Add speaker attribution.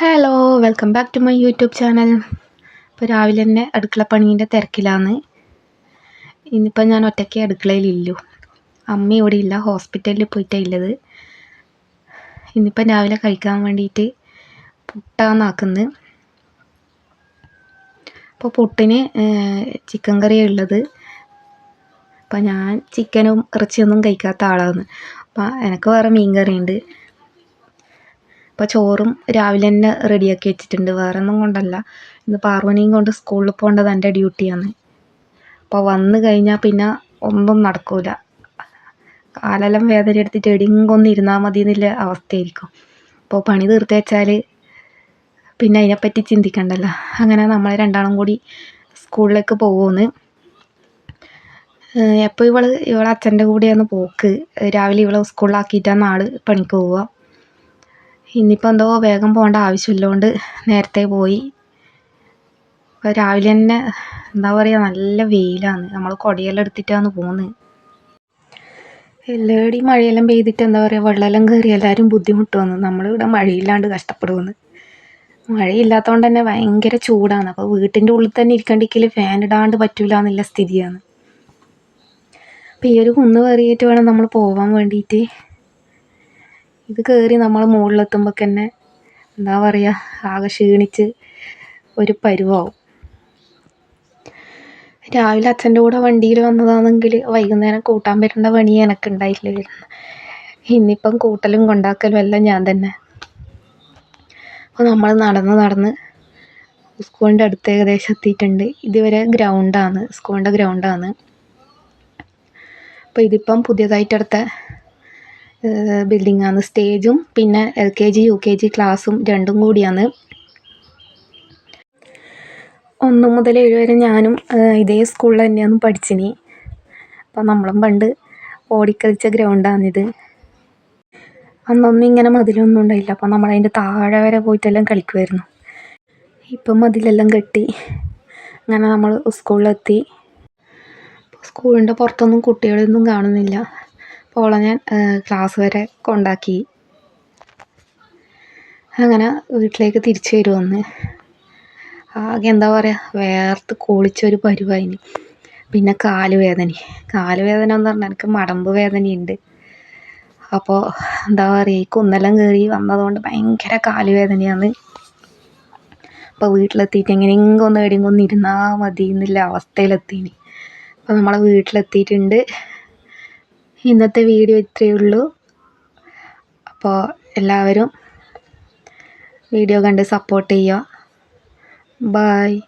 Speaker 1: Hello, welcome back to my YouTube channel. ഇപ്പോൾ രാവിലെ തന്നെ അടുക്കള പണീൻ്റെ തിരക്കിലാണ്. ഇന്നിപ്പോൾ ഞാൻ ഒറ്റയ്ക്ക് അടുക്കളയിലില്ലു. അമ്മ ഇവിടെ ഇല്ല, ഹോസ്പിറ്റലിൽ പോയിട്ടാണ് ഉള്ളത്. ഇന്നിപ്പം രാവിലെ കഴിക്കാൻ വേണ്ടിയിട്ട് പുട്ടാന്നാക്കുന്നത്. അപ്പോൾ പുട്ടിന് ചിക്കൻ കറിയാണ് ഉള്ളത്. അപ്പം ഞാൻ ചിക്കനും ഇറച്ചിയൊന്നും കഴിക്കാത്ത ആളാണ്. അപ്പം എനിക്ക് വേറെ മീൻ കറിയുണ്ട്. അപ്പോൾ ചോറും രാവിലെ തന്നെ റെഡിയാക്കി വെച്ചിട്ടുണ്ട്. വേറെ ഒന്നും കൊണ്ടല്ല, ഇന്ന് പാർവണിയും കൊണ്ട് സ്കൂളിൽ പോകേണ്ടത് എൻ്റെ ഡ്യൂട്ടിയാണ്. അപ്പോൾ വന്നു കഴിഞ്ഞാൽ പിന്നെ ഒന്നും നടക്കില്ല. കാലെല്ലാം വേദന എടുത്തിട്ട് എവിടെയെങ്കിലും ഇരുന്നാൽ മതി എന്നുള്ള അവസ്ഥയായിരിക്കും. അപ്പോൾ പണി തീർത്ത് വെച്ചാൽ പിന്നെ അതിനെപ്പറ്റി ചിന്തിക്കണ്ടല്ലോ. അങ്ങനെ നമ്മൾ രണ്ടാളും കൂടി സ്കൂളിലേക്ക് പോകുമെന്ന്. എപ്പോൾ ഇവളെ അച്ഛൻ്റെ കൂടെയാണ് പോക്ക്. രാവിലെ ഇവളെ സ്കൂളിലാക്കിയിട്ടാണ് ആൾ പണിക്ക് പോവുക. ഇന്നിപ്പോൾ എന്തോ വേഗം പോകേണ്ട ആവശ്യമില്ലതുകൊണ്ട് നേരത്തെ പോയി. അപ്പോൾ രാവിലെ തന്നെ എന്താ പറയുക, നല്ല വെയിലാണ്. നമ്മൾ കുടയെല്ലാം എടുത്തിട്ടാണ് പോകുന്നത്. എല്ലാവരുടെയും മഴയെല്ലാം പെയ്തിട്ട് എന്താ പറയുക, വെള്ളമെല്ലാം കയറി എല്ലാവരും ബുദ്ധിമുട്ടുവന്നു. നമ്മളിവിടെ മഴയില്ലാണ്ട് കഷ്ടപ്പെടുമെന്ന്. മഴയില്ലാത്തതുകൊണ്ട് തന്നെ ഭയങ്കര ചൂടാണ്. അപ്പോൾ വീട്ടിൻ്റെ ഉള്ളിൽ തന്നെ ഇരിക്കണ്ടെങ്കിൽ ഫാൻ ഇടാണ്ട് പറ്റില്ല എന്നുള്ള സ്ഥിതിയാണ്. അപ്പോൾ ഈ ഒരു കുന്ന് കയറിയിട്ട് വേണം നമ്മൾ പോകാൻ വേണ്ടിയിട്ട്. ഇത് കയറി നമ്മൾ മുകളിലെത്തുമ്പോൾ തന്നെ എന്താ പറയുക, ആകെ ക്ഷീണിച്ച് ഒരു പരുവാവും. രാവിലെ അച്ഛൻ്റെ കൂടെ വണ്ടിയിൽ വന്നതാണെങ്കിൽ വൈകുന്നേരം കൂട്ടാൻ വരേണ്ട പണി എനിക്ക് ഉണ്ടായിട്ടില്ല. ഇന്നിപ്പം കൂട്ടലും കൊണ്ടാക്കലും എല്ലാം ഞാൻ തന്നെ. അപ്പോൾ നമ്മൾ നടന്ന് സ്കൂളിൻ്റെ അടുത്ത് ഏകദേശം എത്തിയിട്ടുണ്ട്. ഇതുവരെ ഗ്രൗണ്ടാണ്, സ്കൂളിൻ്റെ ഗ്രൗണ്ടാണ്. അപ്പോൾ ഇതിപ്പം പുതിയതായിട്ടെടുത്ത ബിൽഡിങ്ങാണ്. സ്റ്റേജും പിന്നെ LKG UKG ക്ലാസ്സും രണ്ടും കൂടിയാണ്. 1 മുതൽ 7 വരെ ഞാനും ഇതേ സ്കൂളിൽ തന്നെയാണ് പഠിച്ചിനി. അപ്പം നമ്മളും പണ്ട് ഓടിക്കളിച്ച ഗ്രൗണ്ടാണിത്. അന്നൊന്നും ഇങ്ങനെ മതിലൊന്നും ഉണ്ടായില്ല. അപ്പം നമ്മളതിൻ്റെ താഴെ വരെ പോയിട്ടെല്ലാം കളിക്കുമായിരുന്നു. ഇപ്പം മതിലെല്ലാം കെട്ടി. അങ്ങനെ നമ്മൾ സ്കൂളിലെത്തി. സ്കൂളിൻ്റെ പുറത്തൊന്നും കുട്ടികളൊന്നും കാണുന്നില്ല. അപ്പോൾ അവളെ ഞാൻ ക്ലാസ് വരെ കൊണ്ടാക്കി. അങ്ങനെ വീട്ടിലേക്ക് തിരിച്ചു വരുമെന്ന് ആകെ എന്താ പറയുക, വേർത്ത് കുളിച്ചൊരു പരുവായിന്. പിന്നെ കാലുവേദന എന്ന് പറഞ്ഞാൽ എനിക്ക് മടമ്പ് വേദനയുണ്ട്. അപ്പോൾ എന്താ പറയുക, ഈ കുന്നെല്ലാം കയറി വന്നതുകൊണ്ട് ഭയങ്കര കാലുവേദനയാണ്. അപ്പോൾ വീട്ടിലെത്തിയിട്ട് എങ്ങനെയെങ്കിലും ഒന്ന് എവിടെയെങ്കിലും ഒന്ന് ഇരുന്നാൽ മതി എന്നുള്ള അവസ്ഥയിലെത്തീനി. അപ്പോൾ നമ്മളെ വീട്ടിലെത്തിയിട്ടുണ്ട്. ഇന്നത്തെ വീഡിയോ ഇത്രയേ ഉള്ളൂ. അപ്പോൾ എല്ലാവരും വീഡിയോ കണ്ട് സപ്പോർട്ട് ചെയ്യുക. ബായ്.